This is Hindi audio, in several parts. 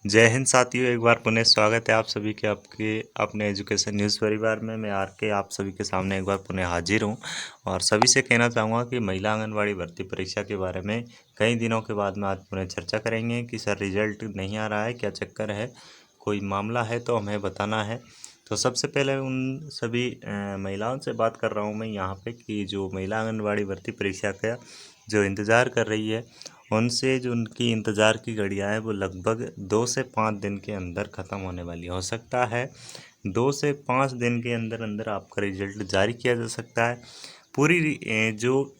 जय हिंद साथियों, एक बार पुनः स्वागत है आप सभी के आपके अपने एजुकेशन न्यूज़ परिवार में। मैं आर के आप सभी के सामने एक बार पुनः हाजिर हूं और सभी से कहना चाहूँगा कि महिला आंगनवाड़ी भर्ती परीक्षा के बारे में कई दिनों के बाद में आज पुनः चर्चा करेंगे कि सर रिजल्ट नहीं आ रहा है, क्या चक्कर है, कोई मामला है तो हमें बताना है। तो सबसे पहले उन सभी महिलाओं से बात कर रहा हूँ मैं यहाँ पे कि जो महिला आंगनवाड़ी भर्ती परीक्षा का जो इंतज़ार कर रही है, उनसे जो उनकी इंतज़ार की घड़ियाँ हैं वो लगभग 2 से 5 दिन के अंदर ख़त्म होने वाली हो सकता है। 2 से 5 दिन के अंदर अंदर आपका रिजल्ट जारी किया जा सकता है। पूरी जो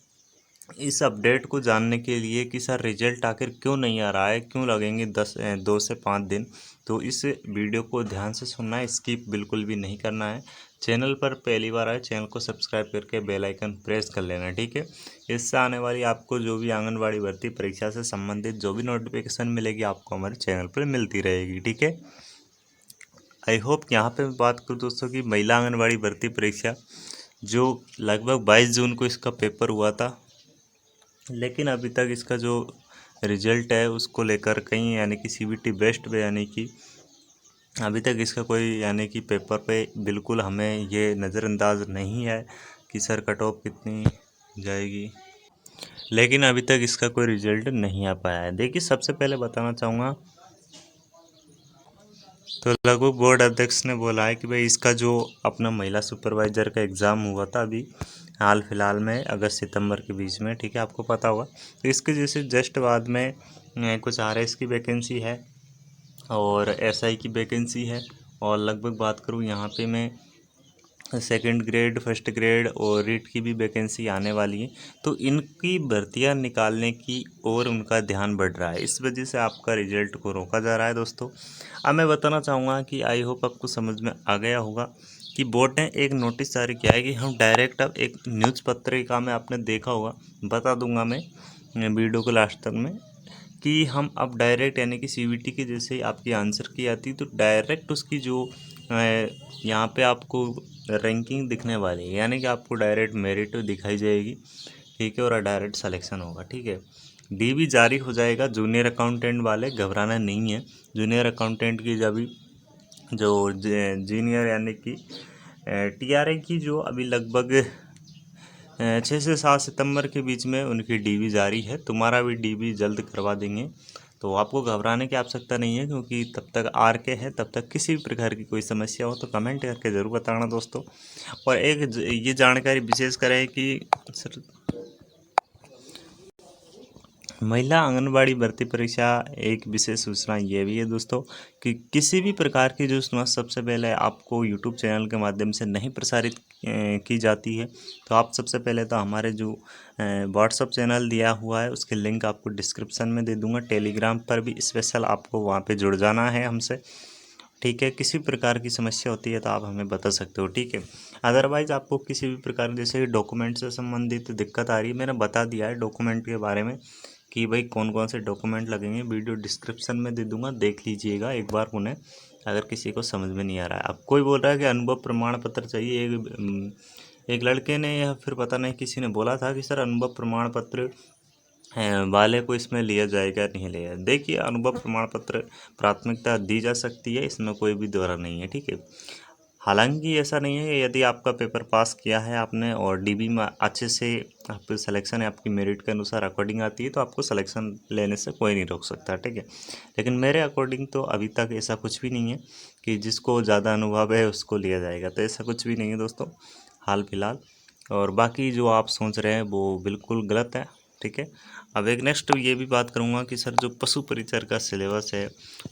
इस अपडेट को जानने के लिए कि सर रिजल्ट आखिर क्यों नहीं आ रहा है, क्यों लगेंगे 2 से 5 दिन, तो इस वीडियो को ध्यान से सुनना है, स्किप बिल्कुल भी नहीं करना है। चैनल पर पहली बार आए चैनल को सब्सक्राइब करके बेल आइकन प्रेस कर लेना, ठीक है। इससे आने वाली आपको जो भी आंगनवाड़ी भर्ती परीक्षा से संबंधित जो भी नोटिफिकेशन मिलेगी आपको हमारे चैनल पर मिलती रहेगी, ठीक है। आई होप यहाँ पे मैं बात करूँ दोस्तों की महिला आंगनवाड़ी भर्ती परीक्षा जो लगभग 22 जून को इसका पेपर हुआ था, लेकिन अभी तक इसका जो रिजल्ट है उसको लेकर कहीं यानी कि सीबीटी बेस्ट पे यानी कि अभी तक इसका कोई यानी कि पेपर पे बिल्कुल हमें ये नज़रअंदाज नहीं है कि सर कट ऑफ कितनी जाएगी, लेकिन अभी तक इसका कोई रिजल्ट नहीं आ पाया है। देखिए सबसे पहले बताना चाहूँगा तो लगभग बोर्ड अध्यक्ष ने बोला है कि भाई इसका जो अपना महिला सुपरवाइज़र का एग्ज़ाम हुआ था अभी हाल फिलहाल में अगस्त सितंबर के बीच में, ठीक है, आपको पता होगा। तो इसके जैसे जस्ट बाद में कुछ आरएस की वैकेंसी है और एसआई की वैकेंसी है, और लगभग बात करूँ यहाँ पे मैं सेकंड ग्रेड, फर्स्ट ग्रेड और रीट की भी वैकेंसी आने वाली है। तो इनकी भर्तियां निकालने की ओर उनका ध्यान बढ़ रहा है, इस वजह से आपका रिजल्ट को रोका जा रहा है दोस्तों। अब मैं बताना चाहूँगा कि आई होप आपको समझ में आ गया होगा कि बोर्ड ने एक नोटिस जारी किया है कि हम डायरेक्ट अब एक न्यूज़ पत्रिका में आपने देखा होगा, बता दूंगा मैं वीडियो को लास्ट तक में, कि हम अब डायरेक्ट यानी कि सीबीटी के जैसे आपकी आंसर की आती तो डायरेक्ट उसकी जो यहाँ पे आपको रैंकिंग दिखने वाली है, यानी कि आपको डायरेक्ट मेरिट दिखाई जाएगी, ठीक है, और डायरेक्ट सिलेक्शन होगा, ठीक है। डीबी जारी हो जाएगा, जूनियर अकाउंटेंट वाले घबराना नहीं है। जूनियर अकाउंटेंट की जब जो जूनियर यानी कि टीआरए की जो अभी लगभग 6 से 7 सितंबर के बीच में उनकी डीबी जारी है, तुम्हारा भी डीबी जल्द करवा देंगे। तो आपको घबराने की आवश्यकता नहीं है, क्योंकि तब तक आर के है, तब तक किसी भी प्रकार की कोई समस्या हो तो कमेंट करके ज़रूर बताना दोस्तों। और एक ये जानकारी विशेष करें कि सर महिला आंगनबाड़ी भर्ती परीक्षा एक विशेष सूचना ये भी है दोस्तों कि किसी भी प्रकार की जो सूचना सबसे पहले आपको यूट्यूब चैनल के माध्यम से नहीं प्रसारित की जाती है। तो आप सबसे पहले तो हमारे जो व्हाट्सअप चैनल दिया हुआ है उसके लिंक आपको डिस्क्रिप्शन में दे दूंगा। टेलीग्राम पर भी स्पेशल आपको वहाँ पे जुड़ जाना है हमसे, ठीक है। किसी प्रकार की समस्या होती है तो आप हमें बता सकते हो, ठीक है। अदरवाइज़ आपको किसी भी प्रकार जैसे डॉक्यूमेंट से संबंधित दिक्कत आ रही है, मैंने बता दिया है डॉक्यूमेंट के बारे में कि भाई कौन कौन से डॉक्यूमेंट लगेंगे, वीडियो डिस्क्रिप्शन में दे दूंगा, देख लीजिएगा एक बार उन्हें, अगर किसी को समझ में नहीं आ रहा है। अब कोई बोल रहा है कि अनुभव प्रमाण पत्र चाहिए, एक लड़के ने या फिर पता नहीं किसी ने बोला था कि सर अनुभव प्रमाण पत्र वाले को इसमें लिया जाएगा नहीं लिया। देखिए अनुभव प्रमाण पत्र प्राथमिकता दी जा सकती है, इसमें कोई भी दोहरा नहीं है, ठीक है। हालांकि ऐसा नहीं है, यदि आपका पेपर पास किया है आपने और डीबी में अच्छे से आपकी सिलेक्शन है, आपकी मेरिट के अनुसार अकॉर्डिंग आती है, तो आपको सिलेक्शन लेने से कोई नहीं रोक सकता, ठीक है। लेकिन मेरे अकॉर्डिंग तो अभी तक ऐसा कुछ भी नहीं है कि जिसको ज़्यादा अनुभव है उसको लिया जाएगा, तो ऐसा कुछ भी नहीं है दोस्तों हाल फिलहाल। और बाकी जो आप सोच रहे हैं वो बिल्कुल गलत है, ठीक है। अब एक नेक्स्ट ये भी बात करूँगा कि सर जो पशु परिचर का सिलेबस है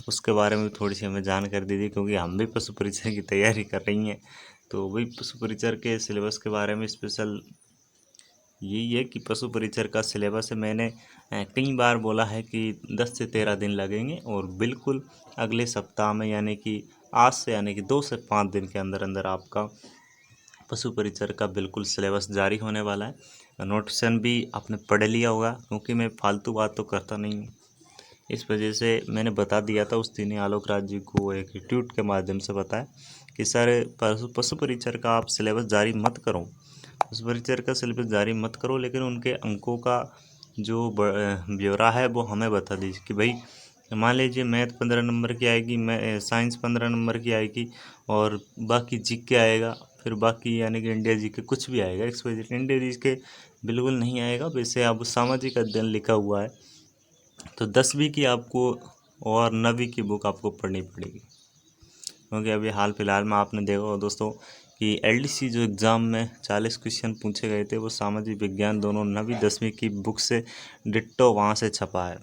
उसके बारे में थोड़ी सी हमें जानकारी दीजिए, क्योंकि हम भी पशु परिचर की तैयारी कर रही हैं। तो वही पशु परिचर के सिलेबस के बारे में स्पेशल यही है कि पशु परिचर का सिलेबस है, मैंने कई बार बोला है कि 10 से 13 दिन लगेंगे और बिल्कुल अगले सप्ताह में यानी कि आज से यानी कि 2 से 5 दिन के अंदर अंदर आपका पशु परिचर का बिल्कुल सिलेबस जारी होने वाला है। नोटिफिकेशन भी आपने पढ़ लिया होगा, क्योंकि मैं फालतू बात तो करता नहीं हूँ, इस वजह से मैंने बता दिया था उस दिन ही आलोक राज जी को एक ट्वीट के माध्यम से बताया कि सर पशु परिचर का आप सिलेबस जारी मत करो, पशु परिचर का सिलेबस जारी मत करो, लेकिन उनके अंकों का जो ब्यौरा है वो हमें बता दीजिए कि भाई मान लीजिए मैथ 15 नंबर की आएगी, मैं साइंस 15 नंबर की आएगी, और बाकी जीके आएगा, फिर बाकी यानी कि इंडिया जीके कुछ भी आएगा, एक्सवाइजेड इंडिया जीके बिल्कुल नहीं आएगा। वैसे अब सामाजिक अध्ययन लिखा हुआ है, तो 10वीं की आपको और 9वीं की बुक आपको पढ़नी पड़ेगी, क्योंकि अभी हाल फिलहाल में आपने देखा होगा दोस्तों कि एलडीसी जो एग्ज़ाम में 40 क्वेश्चन पूछे गए थे, वो सामाजिक विज्ञान दोनों 9वीं 10वीं की बुक से डिट्टो वहाँ से छपा है।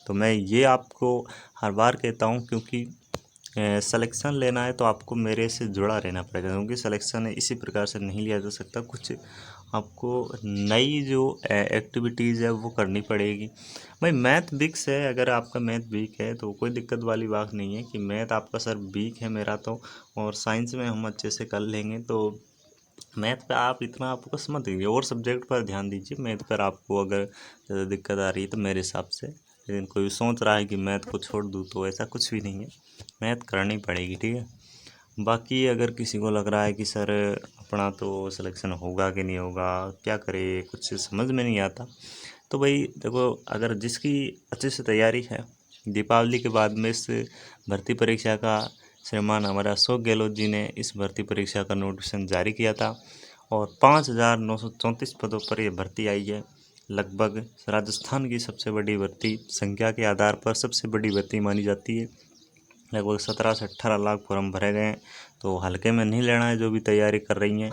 तो मैं ये आपको हर बार कहता हूँ, क्योंकि सिलेक्शन लेना है तो आपको मेरे से जुड़ा रहना पड़ेगा, क्योंकि सिलेक्शन इसी प्रकार से नहीं लिया जा सकता। कुछ आपको नई जो एक्टिविटीज़ है वो करनी पड़ेगी। भाई मैथ वीक है, अगर आपका मैथ वीक है तो कोई दिक्कत वाली बात नहीं है कि मैथ आपका सर वीक है मेरा तो, और साइंस में हम अच्छे से कर लेंगे, तो मैथ पे आप इतना फोकस मत दीजिए, और सब्जेक्ट पर ध्यान दीजिए। मैथ पर आपको अगर ज़्यादा दिक्कत आ रही है तो मेरे हिसाब से, लेकिन कोई सोच रहा है कि मैथ को छोड़ दूँ, तो ऐसा कुछ भी नहीं है, मैथ करनी पड़ेगी, ठीक है। बाकी अगर किसी को लग रहा है कि सर अपना तो सिलेक्शन होगा कि नहीं होगा, क्या करे, कुछ समझ में नहीं आता, तो भाई देखो, अगर जिसकी अच्छे से तैयारी है, दीपावली के बाद में इस भर्ती परीक्षा का श्रीमान हमारा अशोक गहलोत जी ने इस भर्ती परीक्षा का नोटिफिकेशन जारी किया था, और 5,934 पदों पर यह भर्ती आई है। लगभग राजस्थान की सबसे बड़ी भर्ती, संख्या के आधार पर सबसे बड़ी भर्ती मानी जाती है। लगभग 17 से 18 लाख फॉर्म भरे गए हैं, तो हल्के में नहीं लेना है जो भी तैयारी कर रही हैं,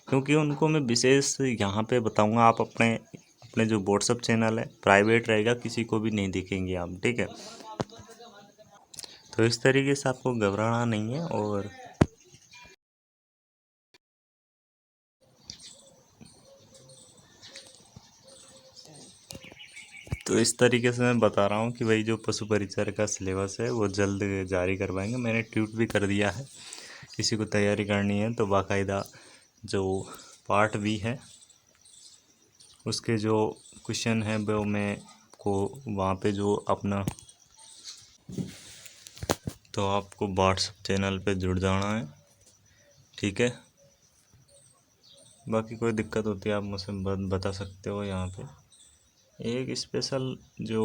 क्योंकि उनको मैं विशेष यहाँ पे बताऊँगा। आप अपने अपने जो व्हाट्सअप चैनल है प्राइवेट रहेगा, किसी को भी नहीं दिखेंगे आप, ठीक है। तो इस तरीके से आपको घबराना नहीं है, और तो इस तरीके से मैं बता रहा हूँ कि भाई जो पशु परिचर का सिलेबस है वो जल्द जारी करवाएंगे। मैंने ट्वीट भी कर दिया है, किसी को तैयारी करनी है तो बाकायदा जो पार्ट भी है उसके जो क्वेश्चन है वो मैं को वहाँ पे जो अपना, तो आपको व्हाट्सएप चैनल पे जुड़ जाना है, ठीक है। बाकी कोई दिक्कत होती है आप मुझसे बता सकते हो। यहाँ पे एक स्पेशल जो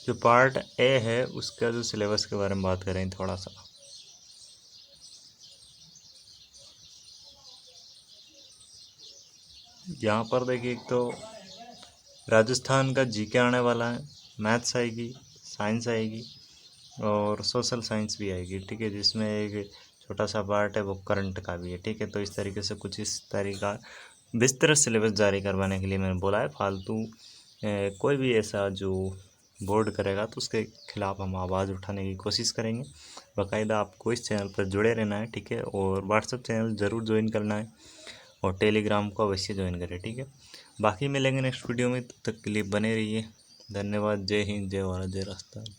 जो पार्ट ए है उसका जो सिलेबस के बारे में बात करें थोड़ा सा। यहाँ पर देखिए, एक तो राजस्थान का जीके आने वाला है, मैथ्स आएगी, साइंस आएगी, और सोशल साइंस भी आएगी, ठीक है, जिसमें एक छोटा सा पार्ट है वो करंट का भी है, ठीक है। तो इस तरीके से कुछ इस तरीका विस्तृत सिलेबस जारी करवाने के लिए मैंने बोला है। फालतू कोई भी ऐसा जो बोर्ड करेगा तो उसके खिलाफ़ हम आवाज़ उठाने की कोशिश करेंगे। बाकायदा आपको इस चैनल पर जुड़े रहना है, ठीक है, और व्हाट्सएप चैनल ज़रूर ज्वाइन करना है, और टेलीग्राम को अवश्य ज्वाइन करें, ठीक है। बाकी मिलेंगे नेक्स्ट वीडियो में, तब तक के लिए बने रहिए। धन्यवाद। जय हिंद, जय भारत, जय राजस्थान।